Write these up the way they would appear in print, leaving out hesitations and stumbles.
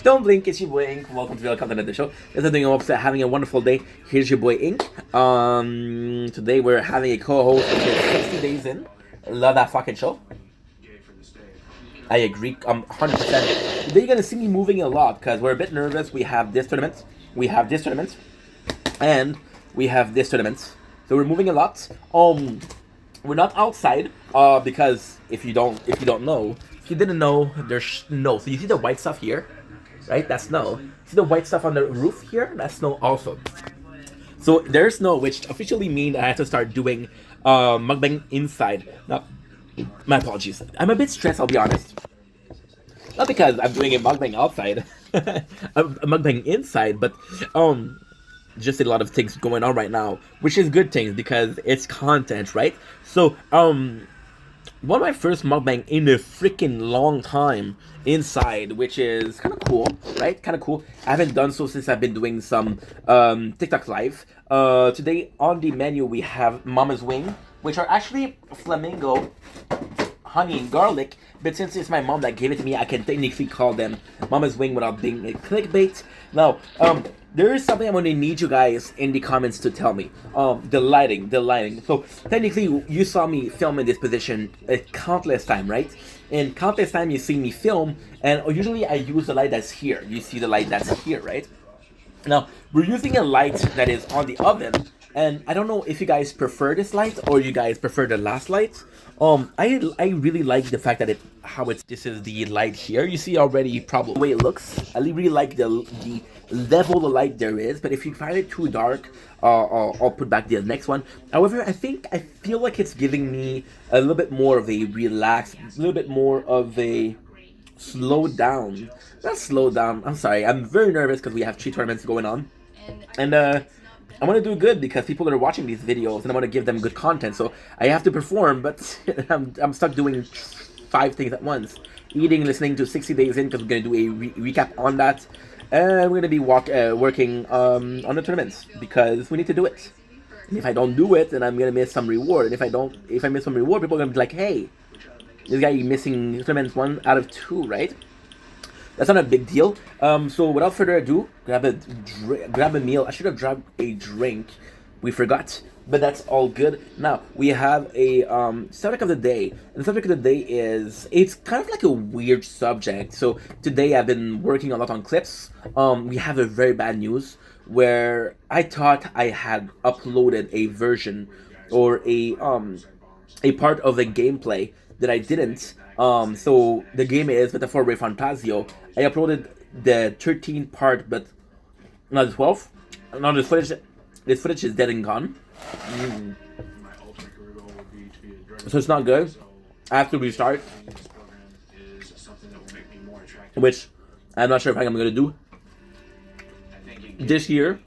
Don't blink, it's your boy Ink. Welcome to the content of the show. If you're doing upset, having a wonderful day, here's your boy Ink. Today we're having a co-host which is 60 days in. Love that fucking show. I agree, 100%. Today you're gonna see me moving a lot because we're a bit nervous. We have this tournament, and we have this tournament. So we're moving a lot. We're not outside, because if you didn't know, there's snow. So you see the white stuff here, right? That's snow. See the white stuff on the roof here? That's snow also. So there's snow, which officially means I have to start doing mukbang inside. Now, my apologies. I'm a bit stressed, I'll be honest. Not because I'm doing a mukbang outside, a mukbang inside, but just a lot of things going on right now, which is good things because it's content, right? So one of my first mukbang in a freaking long time inside, which is kind of cool, right? Kind of cool. I haven't done so since I've been doing some TikTok live. Today on the menu we have Mama's Wing, which are actually flamingo, honey, and garlic. But since it's my mom that gave it to me, I can technically call them Mama's Wing without being a clickbait. Now, there is something I'm going to need you guys in the comments to tell me. The lighting. So, technically, you saw me film in this position a countless time, right? And countless time you see me film, and usually I use the light that's here. You see the light that's here, right? Now, we're using a light that is on the oven, and I don't know if you guys prefer this light or you guys prefer the last light. I really like the fact that this is the light here. You see already probably the way it looks. I really like the level of the light there is, but if you find it too dark, I'll put back the next one. However, I feel like it's giving me a little bit more of a relaxed, a little bit more of a slow down. Not slow down. I'm sorry. I'm very nervous because we have 3 tournaments going on, and I want to do good because people are watching these videos and I want to give them good content. So I have to perform, but I'm stuck doing 5 things at once. Eating, listening to 60 Days In because we're going to do a recap on that. And we're going to be working on the tournaments because we need to do it. And if I don't do it, then I'm going to miss some reward. And if I miss some reward, people are going to be like, hey, this guy missing tournaments 1 out of 2, right? That's not a big deal. So without further ado, grab a meal. I should have grabbed a drink. We forgot, but that's all good. Now we have a subject of the day. And the subject of the day is it's kind of like a weird subject. So today I've been working a lot on clips. We have a very bad news where I thought I had uploaded a version or a part of the gameplay that I didn't. So the game is Metaphor Ray Fantasio. I uploaded the 13th part, but not the 12th. Now this footage is dead and gone. So it's not good. I have to restart, which I'm not sure if I'm gonna do this year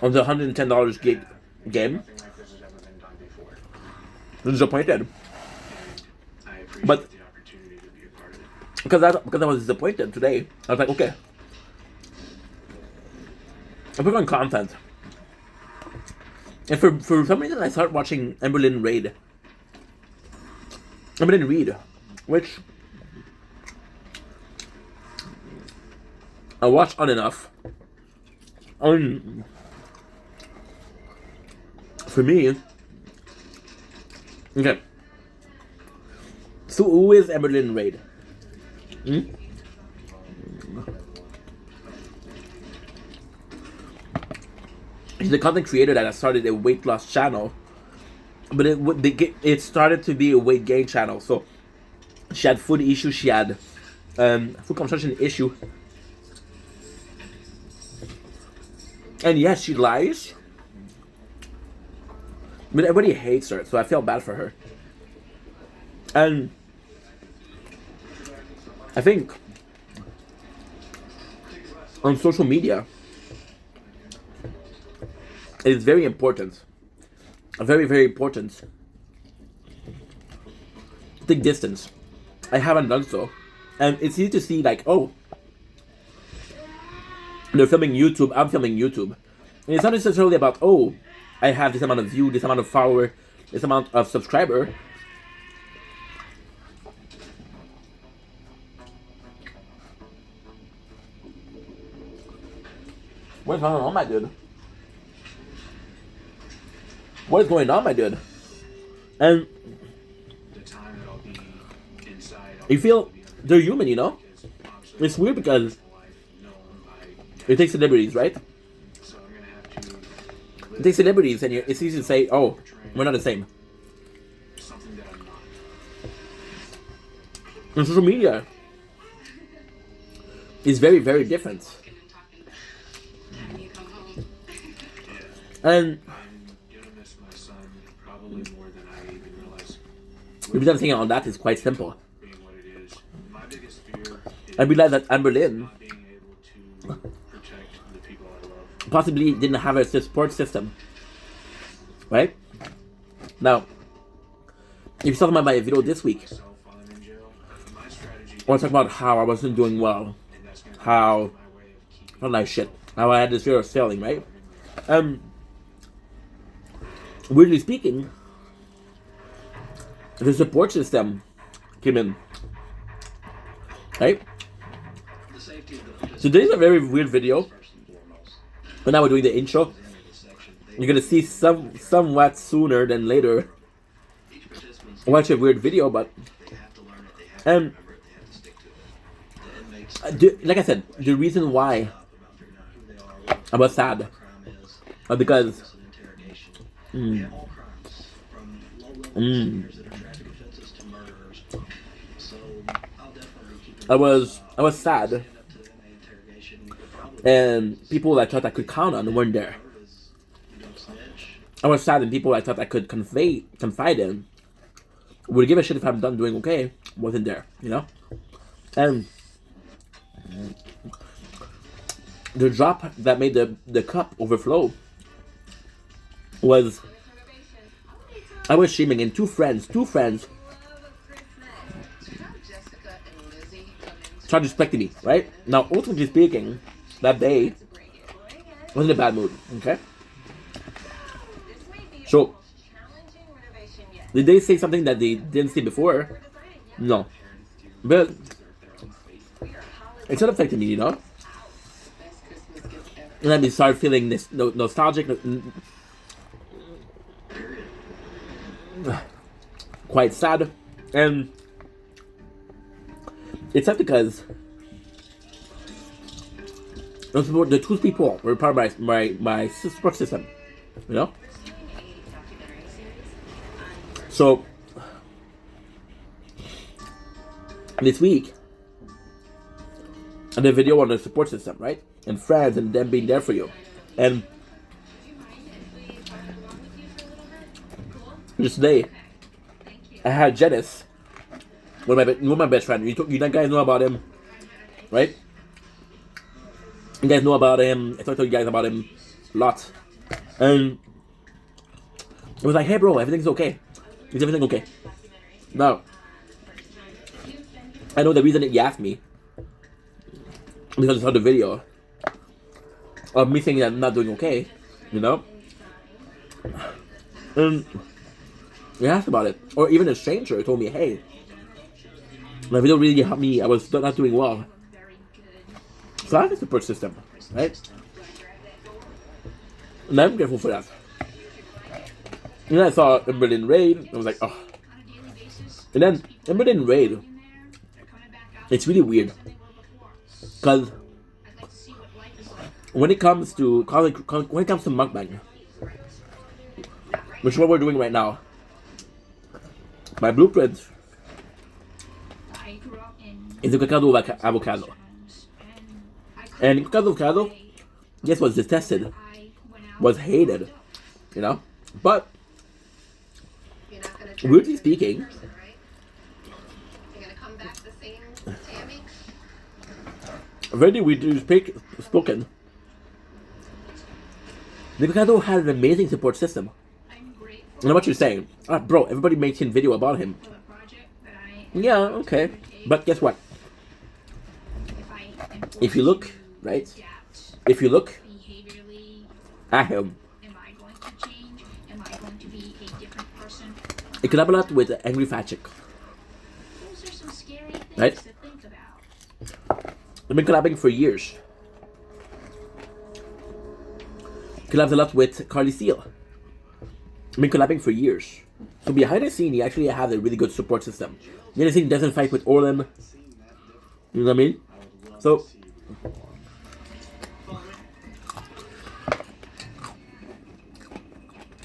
on the $110 game. I'm disappointed. But because I was disappointed today, I was like, okay, I put on content. And for some reason, I started watching Emberlyn Reid, which I watched on enough. For me, okay. So who is Emberlyn Reid? She's a content creator that has started a weight loss channel, but it started to be a weight gain channel. So she had food issues. She had food consumption issue, and yes, she lies. But everybody hates her, so I feel bad for her. And I think on social media, it is very important, very, very important, to take distance. I haven't done so. And it's easy to see like, oh, they're filming YouTube, I'm filming YouTube. And it's not necessarily about, oh, I have this amount of view, this amount of follower, this amount of subscriber. What's going on, my dude? What is going on, my dude? And you feel they're human, you know? It's weird because it takes celebrities, right? It takes celebrities, and it's easy to say, "Oh, we're not the same." And social media is very, very different. And the reason I'm thinking on that is quite simple. I realized that Berlin possibly didn't have a support system, right? Now, if you saw my video this week, I want to talk about how I wasn't doing well, how I felt like shit, how I had this fear of failing, right? Weirdly speaking, the support system came in, right? So this is a very weird video. But now we're doing the intro. You're gonna see somewhat sooner than later. Watch a weird video, but like I said, the reason why I was sad because I was sad, and people I thought I could count on weren't there. I was sad, and people I thought I could confide in would give a shit if I'm done doing okay wasn't there, you know. And the drop that made the cup overflow was I was streaming, and two friends started respecting me, right? Now, ultimately speaking, that day I was in a bad mood, okay? So, did they say something that they didn't say before? No. But it sort of affected me, you know? And then we started feeling this nostalgic, quite sad. And it's sad because the two people were part of my support system, you know? So, this week, I did a video on the support system, right? And friends and them being there for you. And just today, I had Janice, one of my best friend. You guys know about him, right? You guys know about him. I talked to you guys about him a lot. And I was like, hey bro, everything's okay. Is everything okay? Now, I know the reason that you asked me because I saw the video of me saying that I'm not doing okay, you know? And you asked about it. Or even a stranger told me, hey, my video really helped me. I was not doing well. So I have a support system, right? And I'm grateful for that. And then I saw a Berlin raid. I was like, oh. And then a Berlin raid, it's really weird. Because when it comes to mukbang, which is what we're doing right now, my blueprint is the cacao avocado. And cacao avocado, guess was detested, was hated, you know? But weirdly speaking, very weirdly spoken, the cacao had an amazing support system. I know what you're saying. Bro, everybody makes a video about him. Yeah, okay. But guess what? If you look, right? If you look at him, it collaborates with Angry Fat Chick. Right? They've been collabing for years. collabs a lot with Carly Steele. I've been collabing for years. So behind the scene, he actually has a really good support system. Behind the scene, he doesn't fight with Orlin. You know what I mean? So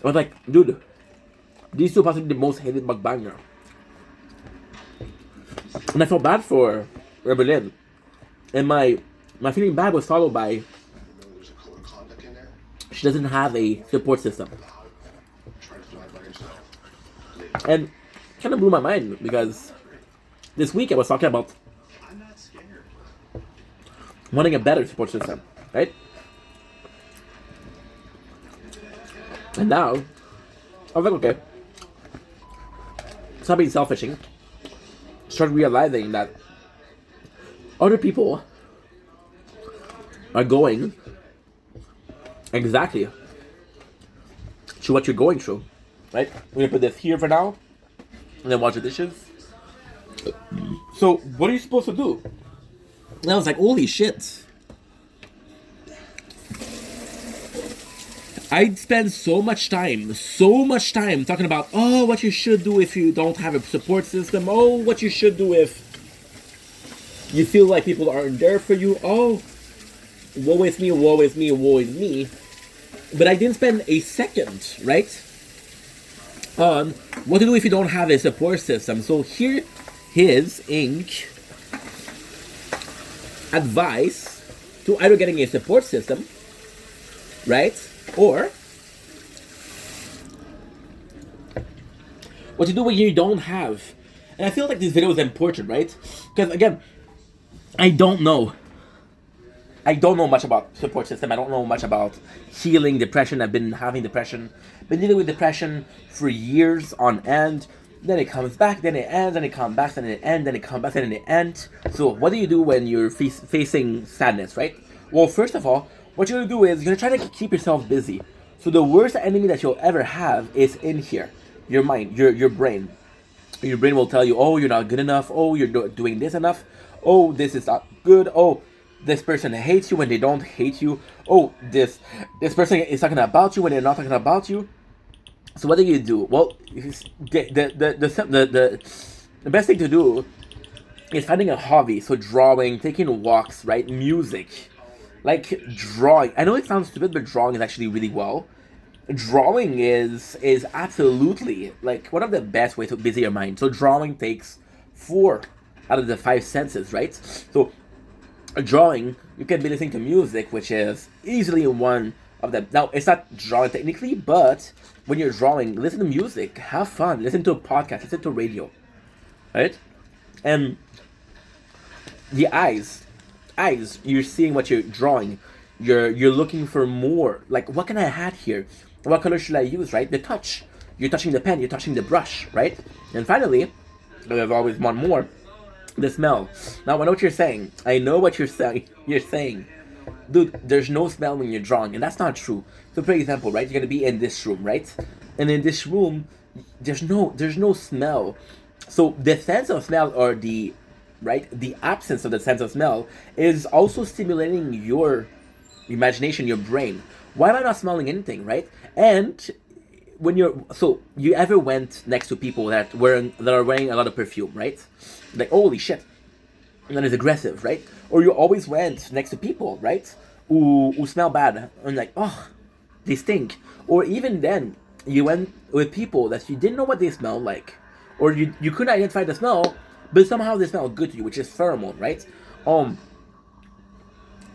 I was like, dude, these two possibly the most hated mukbanger. And I felt bad for Rebellion. And my feeling bad was followed by she doesn't have a support system. And kind of blew my mind because this week I was talking about wanting a better support system, right? And now I was like, okay, stop being selfishing. Start realizing that other people are going exactly through what you're going through, right? We're gonna put this here for now, and then wash the dishes. So what are you supposed to do? And I was like, holy shit. I spend so much time talking about, oh, what you should do if you don't have a support system. Oh, what you should do if you feel like people aren't there for you. Oh, woe is me, woe is me, woe is me. But I didn't spend a second, right, on what to do if you don't have a support system. So here is Ink advice to either getting a support system, right, or what to do when you don't have. And I feel like this video is important, right? Because again, I don't know much about support system. I don't know much about healing depression. I've been having depression, been dealing with depression for years on end. Then it comes back, then it ends, then it comes back, then it ends, then it comes back, then it ends. So what do you do when you're facing sadness, right? Well, first of all, what you're gonna do is you're gonna try to keep yourself busy. So the worst enemy that you'll ever have is in here, your mind, your brain. Your brain will tell you, oh, you're not good enough. Oh, you're doing this enough. Oh, this is not good. Oh, this person hates you when they don't hate you. Oh, this person is talking about you when they're not talking about you. So what do you do? Well, the best thing to do is finding a hobby. So drawing, taking walks, right? Music, like drawing. I know it sounds stupid, but drawing is actually really well. Drawing is absolutely like one of the best ways to busy your mind. So drawing takes 4 out of the 5 senses, right? So drawing, you can be listening to music, which is easily one of them. Now, it's not drawing technically, but when you're drawing, listen to music, have fun, listen to a podcast, listen to radio, right? And the eyes, you're seeing what you're drawing. You're looking for more. Like, what can I add here? What color should I use, right? The touch. You're touching the pen, you're touching the brush, right? And finally, there's always one more. The smell. Now, I know what you're saying. I know what you're saying. You're saying, dude, there's no smell when you're drawing, and that's not true. So, for example, right, you're gonna be in this room, right? And in this room, there's no smell. So the sense of smell, or the absence of the sense of smell, is also stimulating your imagination, your brain. Why am I not smelling anything, right? And when you ever went next to people that are wearing a lot of perfume, right? Like, holy shit, and that is aggressive, right? Or you always went next to people, right, who smell bad, and like, oh, they stink. Or even then, you went with people that you didn't know what they smelled like, or you couldn't identify the smell, but somehow they smell good to you, which is pheromone, right?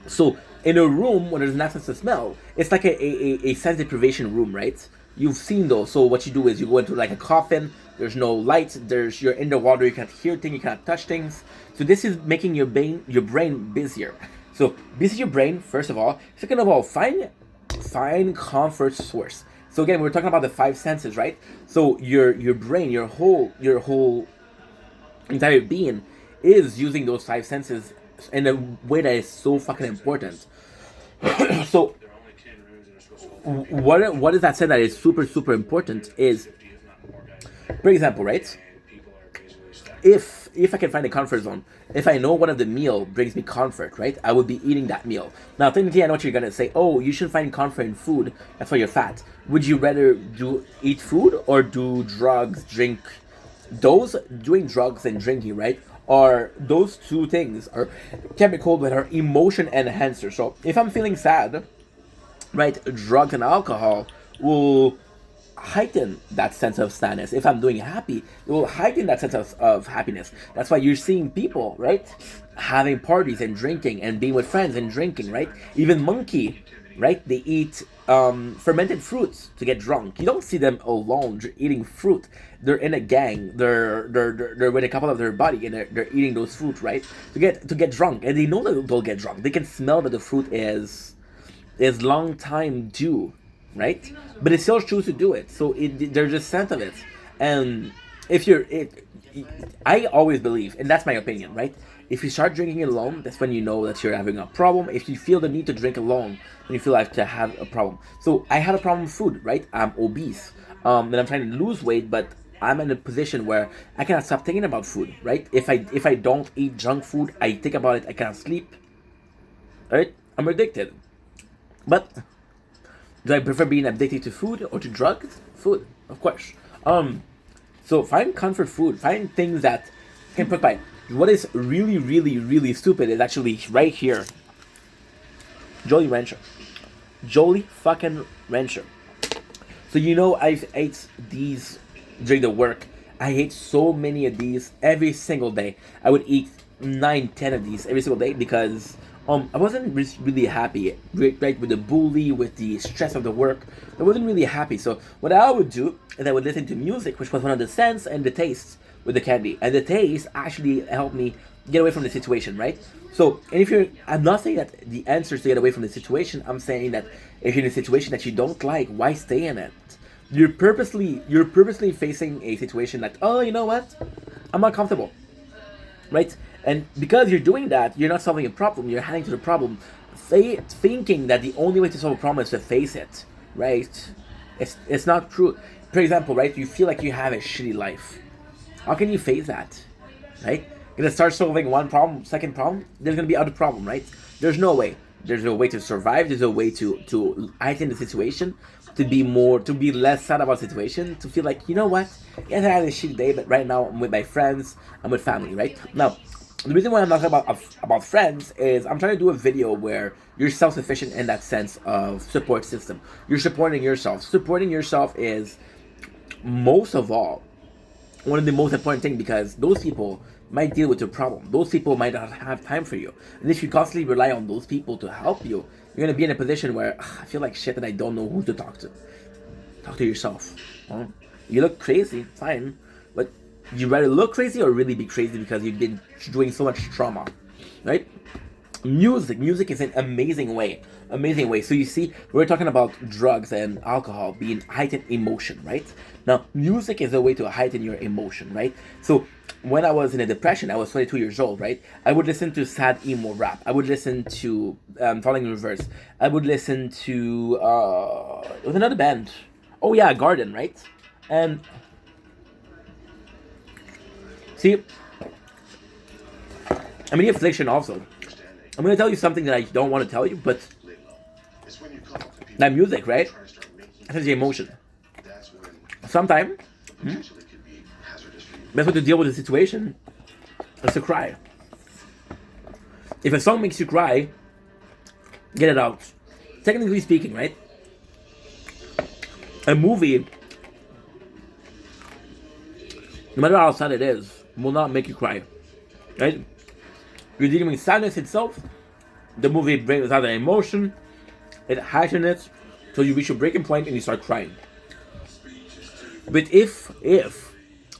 So in a room when there's an absence of smell, it's like a sense deprivation room, right? You've seen those. So what you do is you go into like a coffin. There's no light. You're in the water. You can't hear things. You can't touch things. So this is making your brain busier. So busy your brain, first of all. Second of all, find comfort source. So again, we're talking about the 5 senses, right? So your brain, your whole entire being is using those 5 senses in a way that is so fucking important. So what is that said that is super, super important is, for example, right? if I can find a comfort zone, if I know one of the meal brings me comfort, right, I would be eating that meal. Now, technically, I know what you're gonna say. Oh, you should find comfort in food. That's why you're fat. Would you rather eat food or do drugs, drink? Those doing drugs and drinking, right, are those two things are chemical that are emotion enhancers. So if I'm feeling sad, right, drugs and alcohol will heighten that sense of sadness. If I'm doing happy, it will heighten that sense of happiness. That's why you're seeing people, right, having parties and drinking and being with friends and drinking, right? Even monkey, right? They eat fermented fruits to get drunk. You don't see them alone eating fruit. They're in a gang. They're with a couple of their buddy and they're eating those fruit, right? To get drunk, and they know that they'll get drunk. They can smell that the fruit is long time due, right? But they still choose to do it. So there's a sense of it. And if I always believe, and that's my opinion, right? If you start drinking alone, that's when you know that you're having a problem. If you feel the need to drink alone, then you feel like to have a problem. So I had a problem with food, right? I'm obese, and I'm trying to lose weight, but I'm in a position where I cannot stop thinking about food, right? If I don't eat junk food, I think about it. I cannot sleep, right? I'm addicted. But do I prefer being addicted to food or to drugs? Food, of course. So find comfort food. Find things that can put by. What is really, really, really stupid is actually right here. Jolly Rancher. Jolly fucking Rancher. So I've ate these during the work. I ate so many of these every single day. I would eat 9, 10 of these every single day because I wasn't really happy, right, with the bully, with the stress of the work. I wasn't really happy. So what I would do is I would listen to music, which was one of the scents and the tastes with the candy. And the taste actually helped me get away from the situation, right? So, and I'm not saying that the answer is to get away from the situation. I'm saying that if you're in a situation that you don't like, why stay in it? You're purposely facing a situation that, oh, you know what? I'm not comfortable, right? And because you're doing that, you're not solving a problem. You're adding to the problem, thinking that the only way to solve a problem is to face it, right? It's not true. For example, right? You feel like you have a shitty life. How can you face that, right? You're gonna start solving one problem, second problem. There's gonna be other problem, right? There's no way. There's a way to survive. There's a way to heighten the situation, to be less sad about the situation, to feel like, you know what? Yes, I had a shitty day, but right now I'm with my friends, I'm with family, right? Now, the reason why I'm talking about friends is I'm trying to do a video where you're self-sufficient in that sense of support system. You're supporting yourself. Supporting yourself is most of all one of the most important things, because those people might deal with your problem. Those people might not have time for you. And if you constantly rely on those people to help you, you're going to be in a position where I feel like shit and I don't know who to talk to. Talk to yourself. You look crazy, fine. But you rather look crazy or really be crazy because you've been doing so much trauma, right? Music is an amazing way. So you see, we're talking about drugs and alcohol being heightened emotion, right? Now, music is a way to heighten your emotion, right? So when I was in a depression, I was 22 years old, right? I would listen to sad emo rap. I would listen to Falling in Reverse. I would listen to it was another band. Oh yeah, Garden, right? And see, I'm in affliction also. I'm going to tell you something that I don't want to tell you, but that music, right? That's the emotion. Sometimes, best way to deal with the situation is to cry. If a song makes you cry, get it out. Technically speaking, right? A movie, no matter how sad it is, will not make you cry, right? You're dealing with sadness itself. The movie brings out an emotion, it heightens it, so you reach a breaking point and you start crying. But if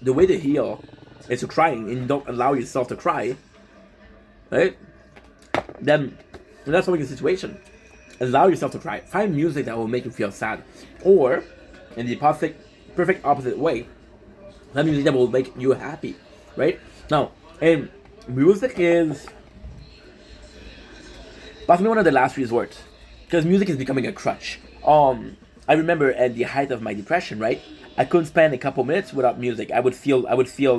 the way to heal is to crying and you don't allow yourself to cry, right? Then that's not the situation. Allow yourself to cry. Find music that will make you feel sad, or in the perfect opposite way, find music that will make you happy, right? Now, and music is possibly one of the last resorts, because music is becoming a crutch. I remember at the height of my depression, right? I couldn't spend a couple minutes without music. I would feel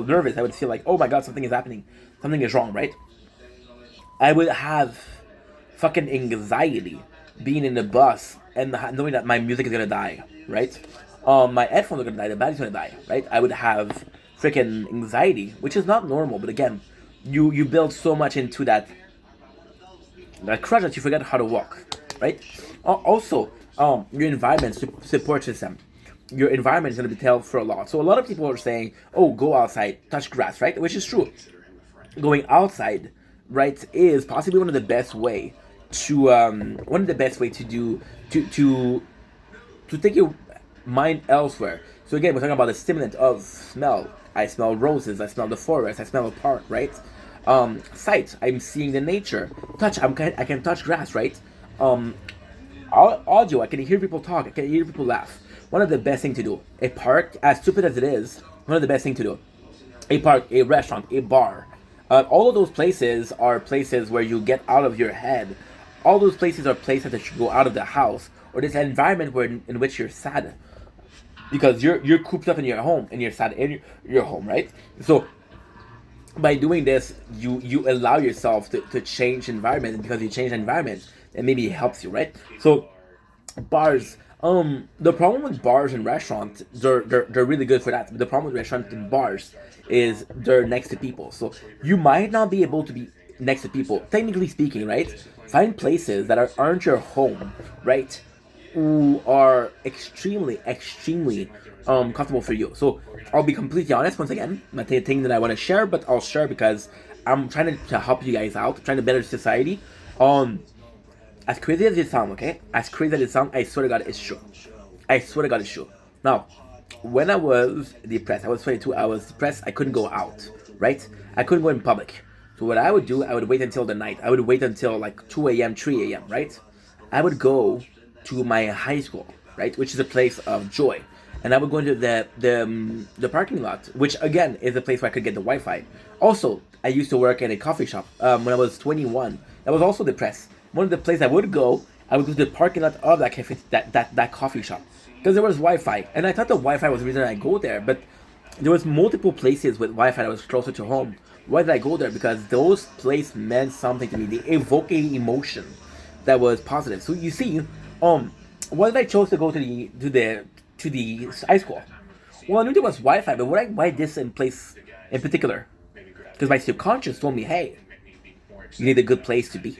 nervous. I would feel like, oh my god, something is happening, something is wrong, right? I would have fucking anxiety being in the bus and knowing that my music is gonna die, right? My headphones are gonna die, the battery's gonna die, right? I would have freaking anxiety, which is not normal. But again, you build so much into that crush that you forget how to walk, right? Also, your environment supports system. Your environment is going to be tell for a lot. So a lot of people are saying, "Oh, go outside, touch grass," right? Which is true. Going outside, right, is possibly one of the best way to do to take your mind elsewhere. So again, we're talking about the stimulant of smell. I smell roses. I smell the forest. I smell a park, right? Sight. I'm seeing the nature. Touch. I can touch grass, right? Um, Audio. I can hear people talk. I can hear people laugh. One of the best thing to do. A park, as stupid as it is, one of the best thing to do. A park, a restaurant, a bar. All of those places are places where you get out of your head. All those places are places that you go out of the house or this environment in which you're sad because you're cooped up in your home and you're sad in your home, right? So by doing this, you allow yourself to change environment, and because you change environment, it maybe helps you, right? So bars. The problem with bars and restaurants, they're really good for that. But the problem with restaurants and bars is they're next to people. So you might not be able to be next to people, technically speaking, right? Find places that aren't your home, right? Who are extremely comfortable for you. So I'll be completely honest once again. Not a thing that I want to share, but I'll share because I'm trying to help you guys out, trying to better society. As crazy as it sounds, okay? As crazy as it sounds, I swear to God, it's true. I swear to God, it's true. Now, when I was depressed, I was 22, I was depressed, I couldn't go out, right? I couldn't go in public. So what I would do, I would wait until the night. I would wait until like 2 a.m., 3 a.m., right? I would go to my high school, right? Which is a place of joy. And I would go into the parking lot, which again is a place where I could get the Wi-Fi. Also, I used to work in a coffee shop when I was 21. I was also depressed. One of the places I would go to the parking lot of that cafe, that coffee shop, because there was Wi-Fi, and I thought the Wi-Fi was the reason I go there. But there was multiple places with Wi-Fi that was closer to home. Why did I go there? Because those places meant something to me. They evoke a emotion that was positive. So you see, why did I chose to go to the high school? Well, I knew there was Wi-Fi, but why this in place in particular? Because my subconscious told me, hey, you need a good place to be.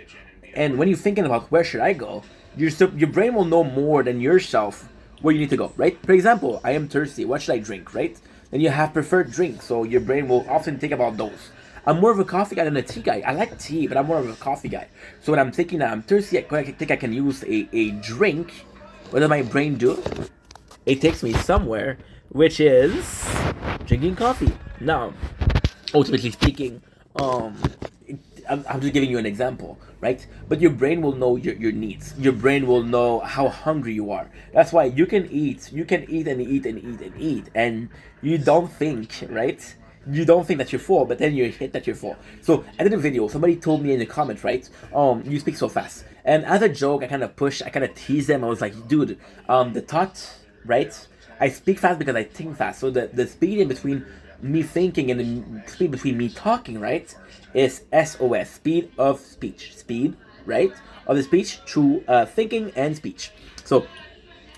And when you're thinking about where should I go, your brain will know more than yourself where you need to go, right? For example, I am thirsty. What should I drink, right? Then you have preferred drinks, so your brain will often think about those. I'm more of a coffee guy than a tea guy. I like tea, but I'm more of a coffee guy. So when I'm thinking that I'm thirsty, I think I can use a drink. What does my brain do? It takes me somewhere, which is drinking coffee. Now, ultimately speaking, I'm just giving you an example, right? But your brain will know your needs. Your brain will know how hungry you are. That's why you can eat and eat, and you don't think, right? You don't think that you're full, but then you hit that you're full. So I did a video. Somebody told me in the comments, right? You speak so fast. And as a joke, I kind of teased them. I was like, dude, the thought, right? I speak fast because I think fast. So the speed in between me thinking and the speed between me talking, right, is SOS, speed of speech. Speed, right, of the speech through thinking and speech. So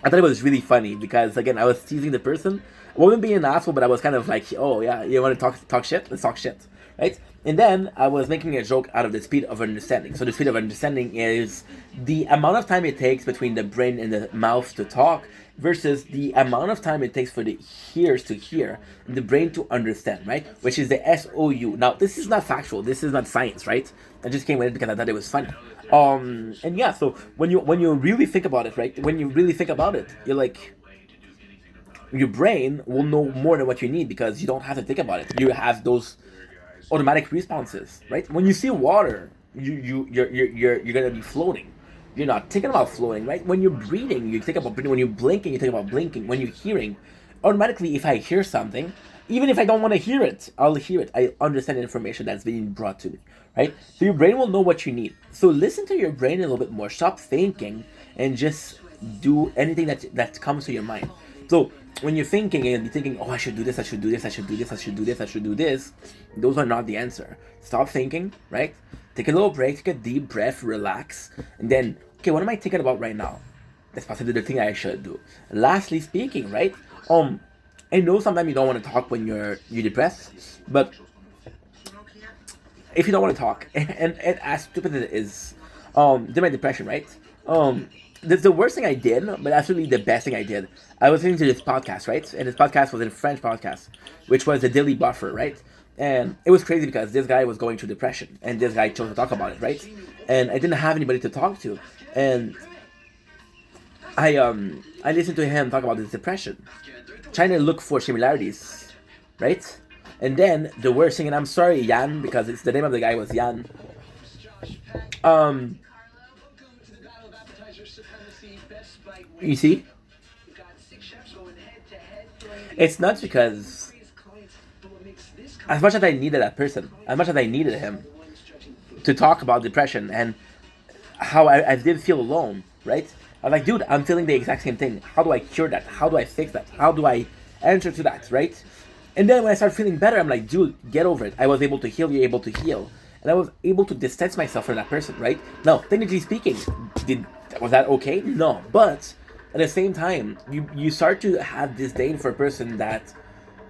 I thought it was really funny because again I was teasing the person. I wasn't being an asshole, but I was kind of like, oh yeah, you want to talk shit? Let's talk shit, right? And then I was making a joke out of the speed of understanding. So the speed of understanding is the amount of time it takes between the brain and the mouth to talk versus the amount of time it takes for the ears to hear and the brain to understand, right? Which is the SOU. Now, this is not factual. This is not science, right? I just came with it because I thought it was funny. And yeah, so when you really think about it, right? When you really think about it, you're like, your brain will know more than what you need because you don't have to think about it. You have those automatic responses, right? When you see water, you're gonna be floating. You're not thinking about floating, right? When you're breathing, you think about breathing. When you're blinking, you think about blinking. When you're hearing, automatically, if I hear something, even if I don't want to hear it, I'll hear it. I understand the information that's being brought to me, right? So your brain will know what you need. So listen to your brain a little bit more. Stop thinking and just do anything that comes to your mind. So when you're thinking and you're thinking, oh, I should do this, I should do this, I should do this, I should do this, I should do this, those are not the answer. Stop thinking, right? Take a little break, take a deep breath, relax, and then, okay, what am I thinking about right now? That's possibly the thing I should do. Lastly speaking, right? I know sometimes you don't want to talk when you're depressed, but if you don't want to talk, and as stupid as it is, did my depression, right? That's the worst thing I did, but that's really the best thing I did. I was listening to this podcast, right? And this podcast was a French podcast, which was the Daily Buffer, right? And it was crazy because this guy was going through depression, and this guy chose to talk about it, right? And I didn't have anybody to talk to, and I listened to him talk about his depression, trying to look for similarities, right? And then the worst thing, and I'm sorry, Jan, because it's the name of the guy was Jan. You see, it's not because as much as I needed that person, as much as I needed him to talk about depression and how I did feel alone, right? I was like, dude, I'm feeling the exact same thing. How do I cure that? How do I fix that? How do I answer to that, right? And then when I started feeling better, I'm like, dude, get over it. I was able to heal, you're able to heal. And I was able to distance myself from that person, right? Now, technically speaking, was that okay? No. But at the same time, you start to have disdain for a person that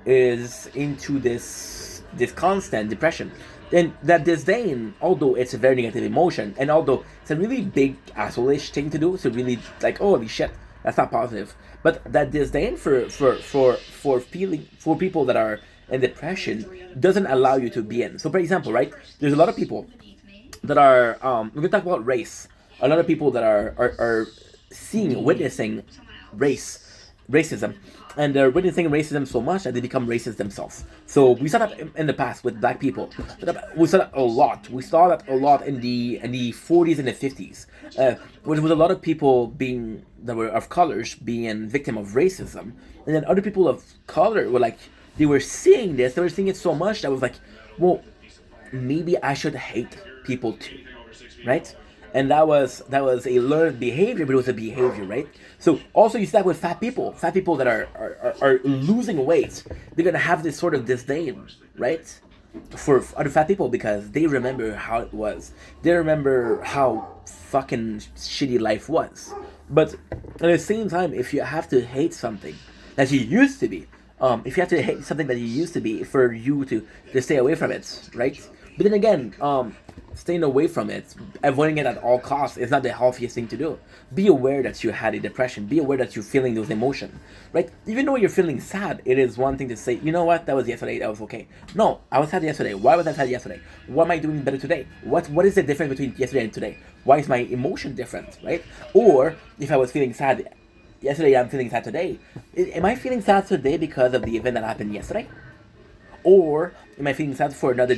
is into this constant depression. And that disdain, although it's a very negative emotion, and although it's a really big asshole-ish thing to do, so really like, oh, holy shit, that's not positive. But that disdain for people that are in depression doesn't allow you to be in. So, for example, right, there's a lot of people that are we're gonna talk about race. A lot of people that are witnessing racism, and they're witnessing racism so much that they become racist themselves. So we saw that in the past with black people. We saw that a lot. We saw that a lot in the 40s and the 50s, with a lot of people that were of colors being victim of racism, and then other people of color were like, they were seeing this. They were seeing it so much that was like, well, maybe I should hate people too, right? And that was a learned behavior, but it was a behavior, right? So also you see that with fat people that are losing weight. They're gonna have this sort of disdain, right, for other fat people because they remember how it was. They remember how fucking shitty life was. But at the same time, if you have to hate something that you used to be, if you have to hate something that you used to be for you to stay away from it, right? But then again, staying away from it, avoiding it at all costs is not the healthiest thing to do. Be aware that you had a depression. Be aware that you're feeling those emotions, right? Even though you're feeling sad, it is one thing to say, you know what, that was yesterday, that was okay. No, I was sad yesterday. Why was I sad yesterday? What am I doing better today? What is the difference between yesterday and today? Why is my emotion different, right? Or if I was feeling sad yesterday, I'm feeling sad today. Am I feeling sad today because of the event that happened yesterday? Or am I feeling sad for another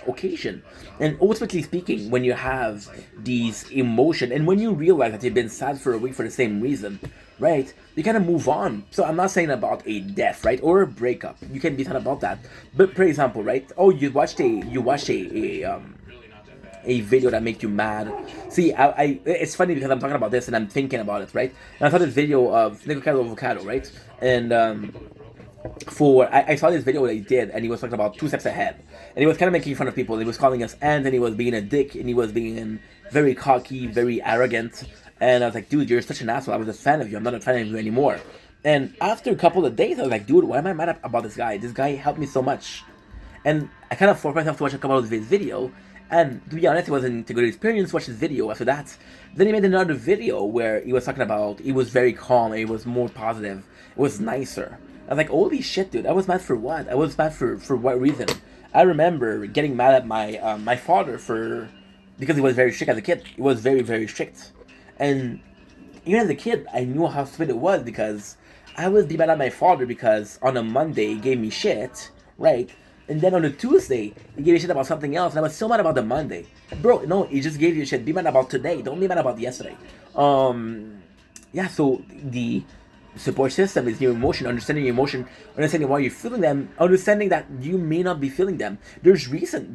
occasion? And ultimately speaking, when you have these emotions, and when you realize that you've been sad for a week for the same reason, right? You kind of move on. So I'm not saying about a death, right, or a breakup. You can be sad about that. But for example, right? Oh, you watched a video that makes you mad. See, I it's funny because I'm talking about this and I'm thinking about it, right? And I saw this video of Nico Avocado, right? And I saw this video that he did, and he was talking about 2 steps ahead, and he was kind of making fun of people. He was calling us ants, and he was being a dick, and he was being very cocky, very arrogant. And I was like, dude, you're such an asshole. I was a fan of you. I'm not a fan of you anymore. And after a couple of days, I was like, dude, why am I mad about this guy? This guy helped me so much. And I kind of forced myself to watch a couple of his video. And to be honest, it wasn't a good experience. Watch his video after that. Then he made another video where he was talking about, he was very calm, and he was more positive. It was nicer. I was like, holy shit, dude, I was mad for what? I was mad for what reason? I remember getting mad at my father because he was very strict as a kid. He was very, very strict. And even as a kid, I knew how stupid it was because I would be mad at my father because on a Monday he gave me shit, right? And then on a Tuesday, he gave me shit about something else, and I was so mad about the Monday. Bro, no, he just gave you shit. Be mad about today. Don't be mad about yesterday. Yeah, so the support system is your emotion, understanding your emotion, understanding why you're feeling them, understanding that you may not be feeling them. There's reason,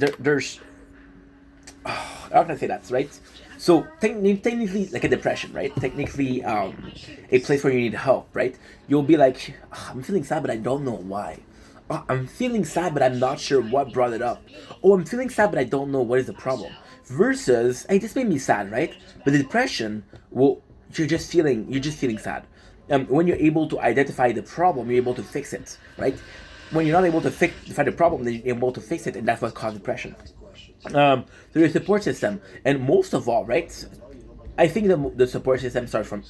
I'm not gonna say that, right? So technically, like a depression, right? Technically, a place where you need help, right? You'll be like, "Ah, I'm feeling sad, but I don't know why. Oh, I'm feeling sad, but I'm not sure what brought it up. Oh, I'm feeling sad, but I don't know what is the problem." Versus, hey, this made me sad, right? But the depression, well, you're just feeling sad. When you're able to identify the problem, you're able to fix it, right? When you're not able to find the problem, then you're able to fix it, and that's what causes depression. Through your support system, and most of all, right? I think the support system starts from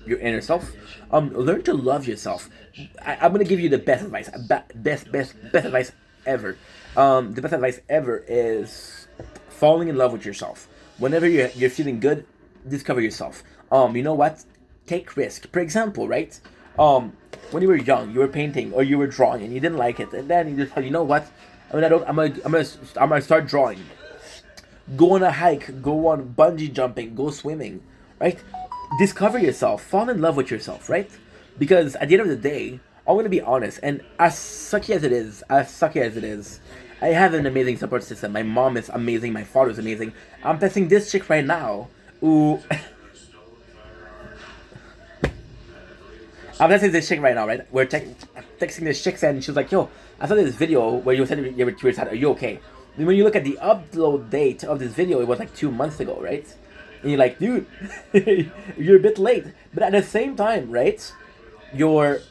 your inner self. Learn to love yourself. I'm gonna give you the best advice, best advice ever. The best advice ever is falling in love with yourself. Whenever you're feeling good, discover yourself. You know what? Take risk. For example, right? When you were young, you were painting or you were drawing and you didn't like it, and then you just thought, you know what? I mean, I don't. I'm gonna start drawing. Go on a hike. Go on bungee jumping. Go swimming. Right? Discover yourself. Fall in love with yourself. Right? Because at the end of the day, I'm gonna be honest. And as sucky as it is, I have an amazing support system. My mom is amazing. My father is amazing. I'm texting this chick right now. Who I'm texting this chick right now, right? Texting this chick and she was like, "Yo, I saw this video where you said you were sad. Are you okay?" And when you look at the upload date of this video, it was like 2 months ago, right? And you're like, "Dude, you're a bit late." But at the same time, right? You're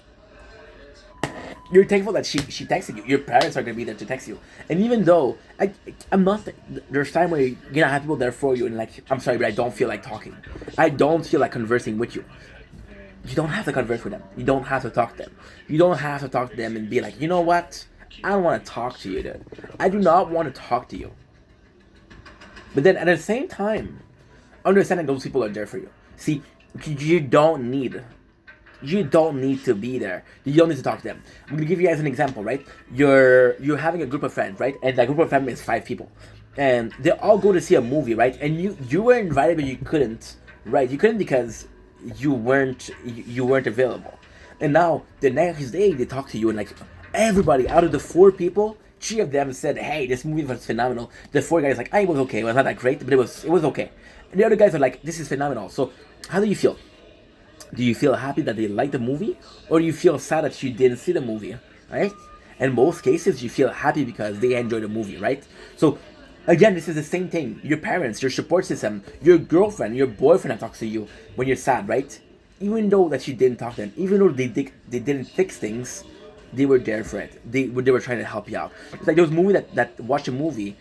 you're thankful that she texted you. Your parents are gonna be there to text you. And even though I'm not, there's time where you're gonna have people there for you, and like, I'm sorry, but I don't feel like talking. I don't feel like conversing with you. You don't have to converse with them. You don't have to talk to them. You don't have to talk to them and be like, you know what? I don't want to talk to you, dude. I do not want to talk to you. But then at the same time, understand that those people are there for you. See, you don't need to be there. You don't need to talk to them. I'm gonna give you guys an example, right? You're having a group of friends, right? And that group of friends is 5 people, and they all go to see a movie, right? And you were invited, but you couldn't, right? You couldn't because you weren't available. And now the next day they talk to you, and like everybody out of the 4 people, 3 of them said, "Hey, this movie was phenomenal." The 4 guys like, "I was okay. It was not that great, but it was okay." And the other guys are like, "This is phenomenal." So how do you feel? Do you feel happy that they liked the movie, or do you feel sad that you didn't see the movie, right? In most cases, you feel happy because they enjoyed the movie, right? So, again, this is the same thing. Your parents, your support system, your girlfriend, your boyfriend that talks to you when you're sad, right? Even though that you didn't talk to them, even though they didn't fix things, they were there for it. They were trying to help you out. It's like those movie that watched a movie,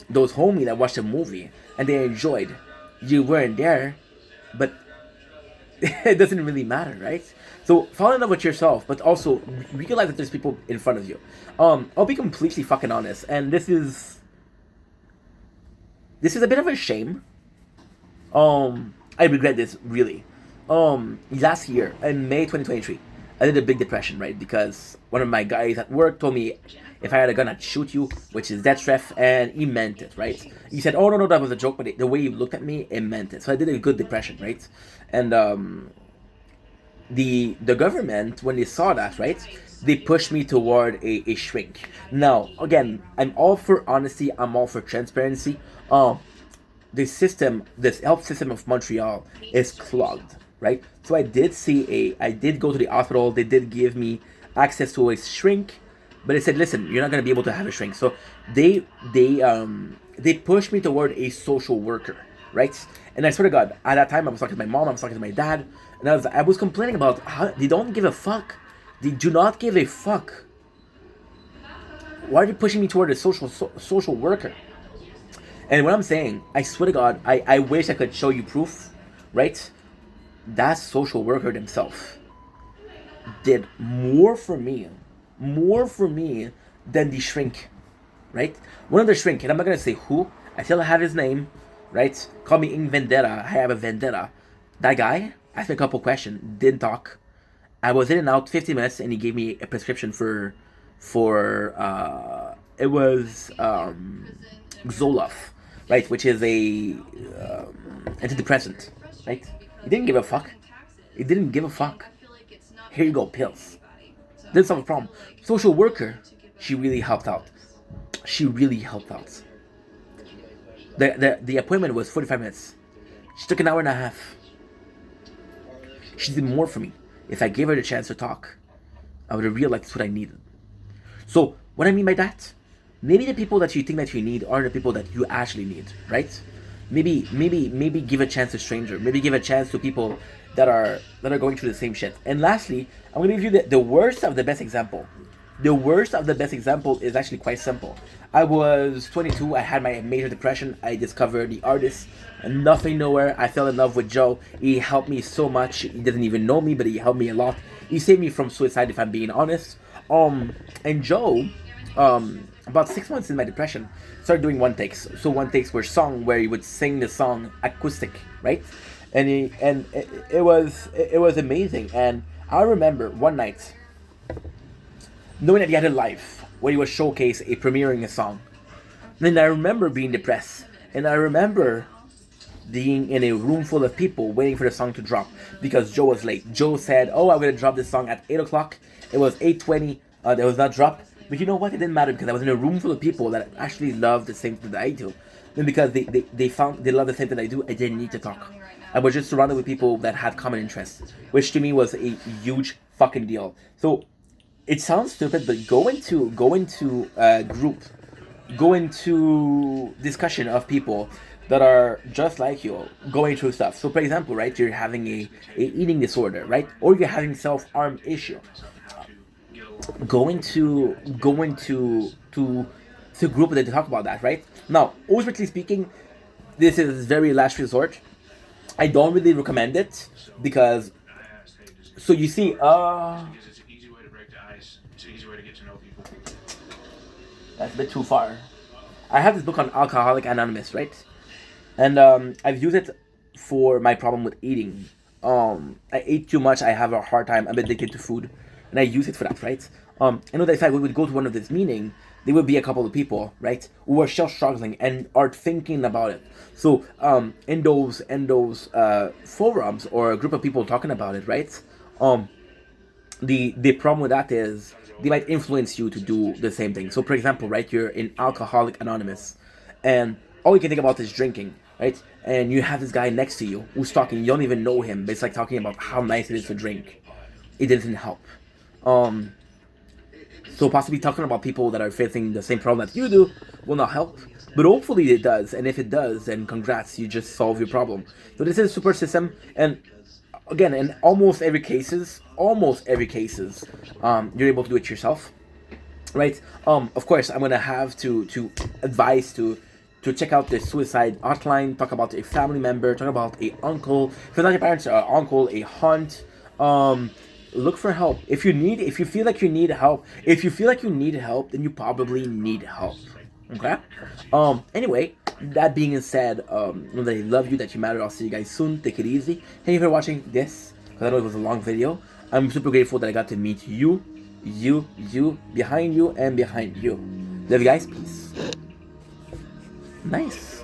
those homie that watched a movie and they enjoyed. You weren't there, but it doesn't really matter, right? So fall in love with yourself, but also realize that there's people in front of you. I'll be completely fucking honest, and this is a bit of a shame. I regret this really. Last year in May 2023, I did a big depression, right? Because one of my guys at work told me if I had a gun, I'd shoot you, which is death threat, and he meant it, right? He said, "Oh no, that was a joke," but the way he looked at me, it meant it. So I did a good depression, right? And the government, when they saw that, right, they pushed me toward a shrink. Now, again, I'm all for honesty. I'm all for transparency. This health system of Montreal is clogged, right? So I did go to the hospital. They did give me access to a shrink, but they said, "Listen, you're not gonna be able to have a shrink." So they pushed me toward a social worker, right? And I swear to God, at that time I was talking to my mom, I was talking to my dad, and I was complaining about how they don't give a fuck. They do not give a fuck. Why are you pushing me toward a social worker? And what I'm saying, I swear to God, I wish I could show you proof, right? That social worker themselves did more for me than the shrink, right? One of the shrink, and I'm not gonna say who. I still have his name, right? Call me in vendetta. I have a vendetta. That guy asked me a couple questions, didn't talk. I was in and out 50 minutes, and he gave me a prescription for it was Zoloft, right, which is a antidepressant, right? He didn't give a fuck. He didn't give a fuck. Here you go, pills. Didn't solve the problem. Social worker, she really helped out. She really helped out. The appointment was 45 minutes. She took an hour and a half. She did more for me. If I gave her the chance to talk, I would have realized that's what I needed. So what I mean by that, maybe the people that you think that you need are the people that you actually need, right? Maybe give a chance to stranger. Maybe give a chance to people that are going through the same shit. And lastly, I'm gonna give you the worst of the best example. The worst of the best example is actually quite simple. I was 22. I had my major depression. I discovered the artist. Nothing nowhere. I fell in love with Joe. He helped me so much. He doesn't even know me, but he helped me a lot. He saved me from suicide, if I'm being honest. And Joe, about 6 months in my depression, started doing one takes. So one takes were song where he would sing the song acoustic, right? And it was amazing. And I remember one night, knowing that he had a live where he was showcasing premiering a song. And I remember being depressed, and I remember being in a room full of people waiting for the song to drop because Joe was late. Joe said, "Oh, I'm gonna drop this song at 8 o'clock." It was 8:20. It was not dropped. But you know what? It didn't matter because I was in a room full of people that actually love the same thing that I do. And because they found they love the same thing I do, I didn't need to talk. I was just surrounded with people that had common interests, which to me was a huge fucking deal. So it sounds stupid, but go into a group, go into discussion of people that are just like you, going through stuff. So for example, right, you're having a eating disorder, right? Or you're having self-harm issue. Going to group that they talk about that, right? Now, ultimately speaking, this is very last resort. I don't really recommend it because, so you see, that's a bit too far. I have this book on Alcoholic Anonymous, right? And I've used it for my problem with eating. I ate too much. I have a hard time. I'm addicted to food, and I use it for that, right? I know that if I would go to one of this meeting, there would be a couple of people, right, who are still struggling and are thinking about it. So in those forums or a group of people talking about it, right? The problem with that is they might influence you to do the same thing. So for example, right, you're in Alcoholic Anonymous, and all you can think about is drinking, right? And you have this guy next to you who's talking. You don't even know him, but it's like talking about how nice it is to drink. It doesn't help. So possibly talking about people that are facing the same problem that you do will not help. But hopefully it does. And if it does, then congrats, you just solve your problem. So this is a super system. And again, in almost every cases, you're able to do it yourself, right? Of course, I'm gonna have to advise to check out the suicide hotline, talk about a family member, talk about a uncle. If it's not your parents, uncle, a aunt. Look for help. If you feel like you need help, then you probably need help. Okay? Anyway, that being said, know that I love you, that you matter. I'll see you guys soon. Take it easy. Thank you for watching this, because I know it was a long video. I'm super grateful that I got to meet you, behind you, and behind you. Love you guys. Peace. Nice.